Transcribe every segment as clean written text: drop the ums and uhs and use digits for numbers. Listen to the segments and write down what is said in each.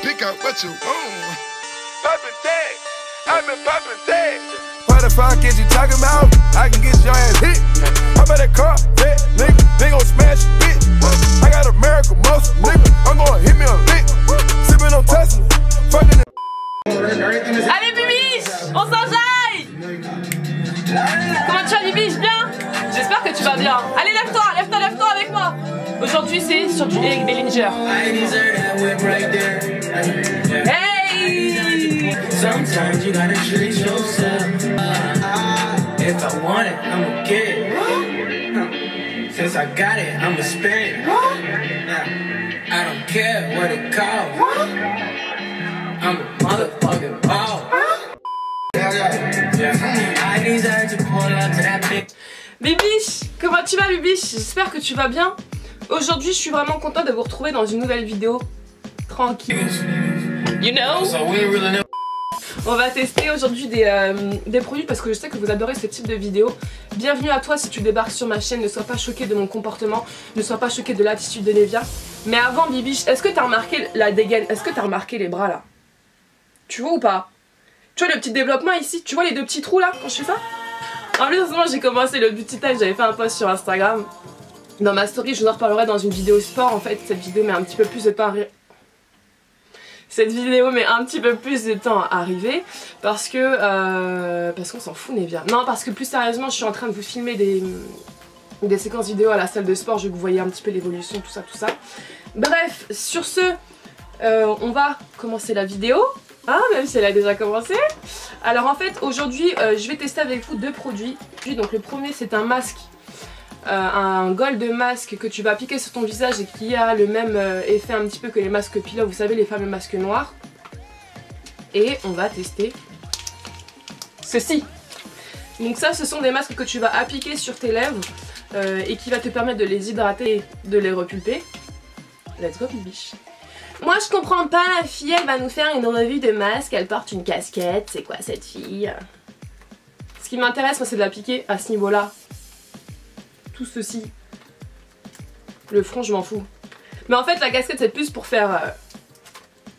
pick out what you want. Poppin' tags, I've been poppin' tags. What the fuck is you talking about? I can get your ass hit. Hop out that car, yeah, nigga, they gon' smash a bitch. I got American muscle, nigga, I'm gon' hit me a lick. Sippin' on Tesla, fucking. Allez Bibiche, on s'enjaille. Comment tu vas Bibiche? Bien? J'espère que tu vas bien. Allez lève-toi avec moi. Aujourd'hui c'est sur du Eric Bellinger. Hey! Sometimes you gotta treat yourself. If I want it, I'ma get it. Since I got it, I'ma spend it. I don't care what it costs. I'm a motherfucking ball. I deserve to pull up to that big. Bibiche, comment tu vas Bibiche? J'espère que tu vas bien. Aujourd'hui je suis vraiment contente de vous retrouver dans une nouvelle vidéo. Tranquille. You know? On va tester aujourd'hui des produits parce que je sais que vous adorez ce type de vidéo. Bienvenue à toi si tu débarques sur ma chaîne. Ne sois pas choqué de mon comportement. Ne sois pas choqué de l'attitude de Nevia. Mais avant Bibiche, est-ce que t'as remarqué la dégaine? Est-ce que t'as remarqué les bras là? Tu vois ou pas? Tu vois le petit développement ici? Tu vois les deux petits trous là quand je fais ça? En plus en ce moment j'ai commencé le beauty time. J'avais fait un post sur Instagram. Dans ma story je vous en reparlerai dans une vidéo sport. En fait cette vidéo met un petit peu plus de temps à arriver parce qu'on s'en fout Nevia. Non, parce que plus sérieusement je suis en train de vous filmer des séquences vidéo à la salle de sport. Je vais que vous voyez un petit peu l'évolution, tout ça. Bref, sur ce on va commencer la vidéo. Ah, même si elle a déjà commencé. Alors en fait aujourd'hui je vais tester avec vous deux produits. Donc le premier c'est un masque, un gold masque que tu vas appliquer sur ton visage et qui a le même effet un petit peu que les masques Pillow, vous savez les fameux masques noirs. Et on va tester ceci. Donc ça ce sont des masques que tu vas appliquer sur tes lèvres et qui va te permettre de les hydrater et de les repulper. Let's go Bibiche. Moi je comprends pas, la fille elle va nous faire une revue de masque, elle porte une casquette, c'est quoi cette fille? Ce qui m'intéresse moi c'est de l'appliquer à ce niveau là. Tout ceci. Le front je m'en fous. Mais en fait la casquette c'est plus pour faire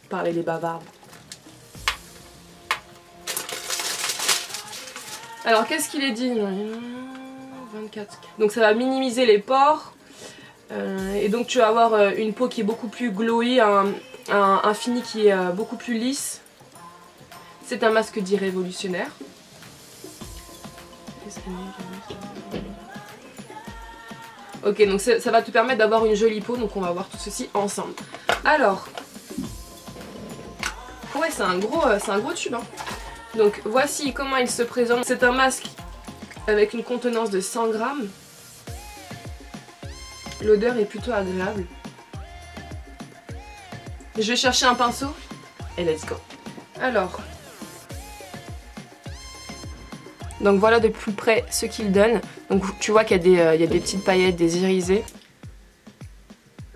parler les bavards. Alors qu'est-ce qu'il est dit? 24. Donc ça va minimiser les pores. Et donc tu vas avoir une peau qui est beaucoup plus glowy, un fini qui est beaucoup plus lisse. C'est un masque dit révolutionnaire. Ok, donc ça va te permettre d'avoir une jolie peau, donc on va voir tout ceci ensemble. Alors, ouais c'est un gros tube hein. Donc voici comment il se présente. C'est un masque avec une contenance de 100 grammes. L'odeur est plutôt agréable. Je vais chercher un pinceau et let's go. Alors, donc voilà de plus près ce qu'il donne. Donc tu vois qu'il y a des petites paillettes, des irisés.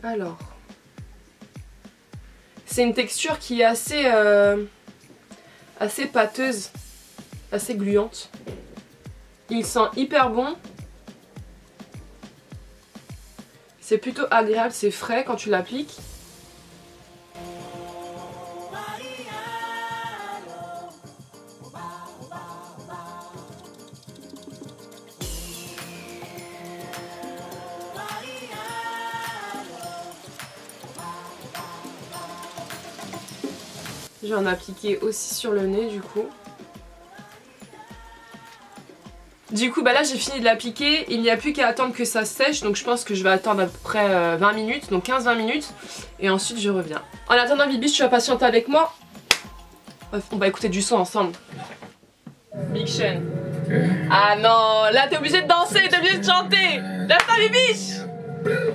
Alors, c'est une texture qui est assez pâteuse, assez gluante. Il sent hyper bon. C'est plutôt agréable, c'est frais quand tu l'appliques. Je vais en appliquer aussi sur le nez du coup. Du coup bah là j'ai fini de l'appliquer, il n'y a plus qu'à attendre que ça sèche, donc je pense que je vais attendre à peu près 20 minutes, donc 15-20 minutes, et ensuite je reviens. En attendant Bibiche, tu vas patienter avec moi. On va écouter du son ensemble. Big Sean. Ah non, là t'es obligé de danser, t'es obligé de chanter. Lève-toi Bibiche.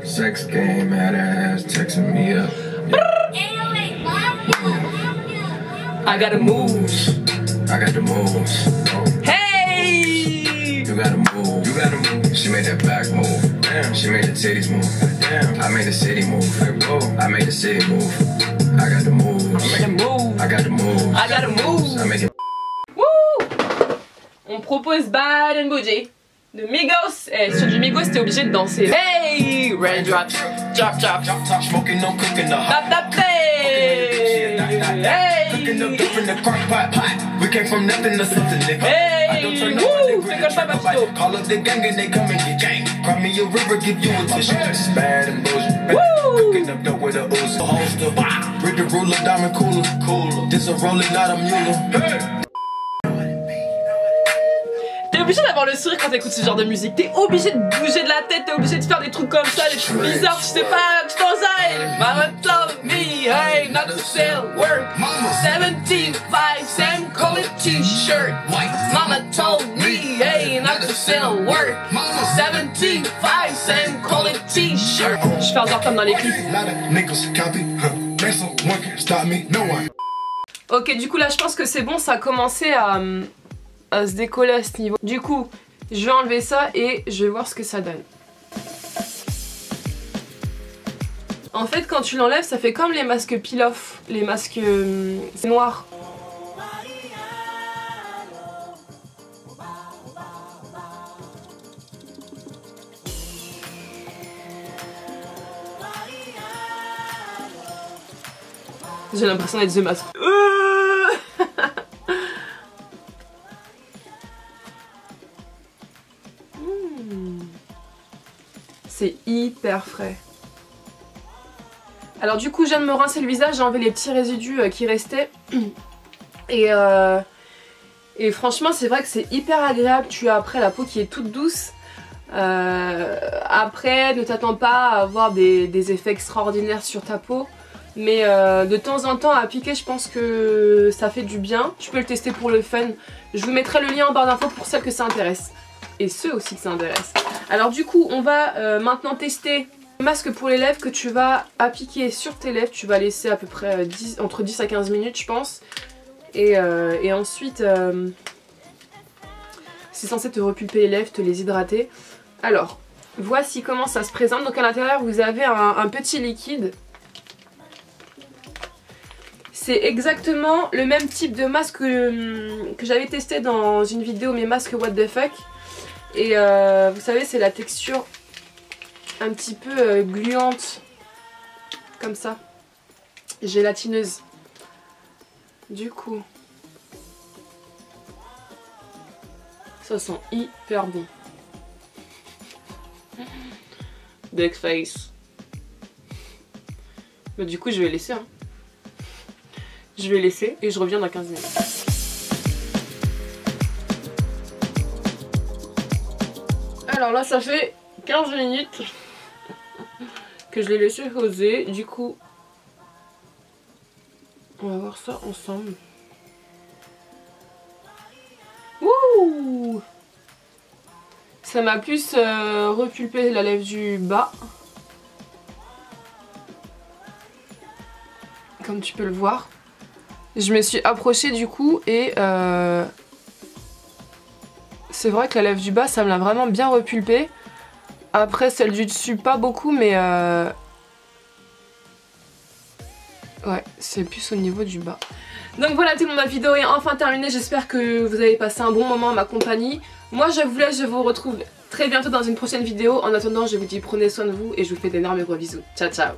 Sex game, had ass texting me up. I gotta move. I got the moves. Hey! You gotta move. You gotta move. She made that back move. Damn. She made the titties move. Damn. I made the city move. I made the city move. I got the moves. I got the moves. I gotta move. I make it. Woo! On propose Bad and Bougie de Migos. Et sur du Migos, t'es obligé de danser. Hey! Raindrops. Drop, drop. Smoking, no cooking, no. Tap, tap, hey! Hey! Cooking up dope in the crock pot. We came from nothing to something, nigga. I don't turn up on the grid and check nobody. Call up the gang and they come and get gang. Cry me a river, give you a tissue. Bad and bullshit. Cooking up dope with a Uzi. Holster. With the ruler, diamond cooler. This a roller, not a mule. Hey! T'es obligé d'avoir le sourire quand t'écoutes ce genre de musique. T'es obligé de bouger de la tête, t'es obligé de faire des trucs comme ça, des trucs bizarres, tu sais pas, tu t'en sais. Mama told me, hey, not to sell work. 75 cents, call it t-shirt. Mama told me, hey, not to sell work. 75 cents, call it t-shirt. Je fais encore comme dans les clips. Ok, du coup là je pense que c'est bon, ça a commencé à se décoller à ce niveau. Du coup, je vais enlever ça et je vais voir ce que ça donne. En fait, quand tu l'enlèves, ça fait comme les masques peel-off, les masques noirs. J'ai l'impression d'être The Mask. C'est hyper frais. Alors du coup je viens de me rincer le visage, j'ai enlevé les petits résidus qui restaient. Et franchement c'est vrai que c'est hyper agréable. Tu as après la peau qui est toute douce. Après ne t'attends pas à avoir des effets extraordinaires sur ta peau. Mais de temps en temps à appliquer, je pense que ça fait du bien. Tu peux le tester pour le fun. Je vous mettrai le lien en barre d'infos pour celles que ça intéresse. Et ceux aussi que ça intéresse. Alors du coup on va maintenant tester le masque pour les lèvres que tu vas appliquer sur tes lèvres. Tu vas laisser à peu près entre 10 à 15 minutes je pense. Et ensuite c'est censé te repulper les lèvres, te les hydrater. Alors voici comment ça se présente. Donc à l'intérieur vous avez un petit liquide. C'est exactement le même type de masque que j'avais testé dans une vidéo, mes masques what the fuck. Et vous savez c'est la texture un petit peu gluante, comme ça, gélatineuse. Du coup, ça sent hyper bon. Duck face. Bah, du coup je vais laisser hein. Je vais laisser et je reviens dans 15 minutes. Alors là ça fait 15 minutes que je l'ai laissé poser. Du coup on va voir ça ensemble. Ouh, ça m'a plus repulpé la lèvre du bas, comme tu peux le voir. Je me suis approchée du coup et c'est vrai que la lèvre du bas ça me l'a vraiment bien repulpé. Après celle du dessus pas beaucoup mais ouais c'est plus au niveau du bas. Donc voilà tout le monde, ma vidéo est enfin terminée. J'espère que vous avez passé un bon moment en ma compagnie. Moi je vous laisse, je vous retrouve très bientôt dans une prochaine vidéo. En attendant je vous dis prenez soin de vous et je vous fais d'énormes gros bisous. Ciao ciao.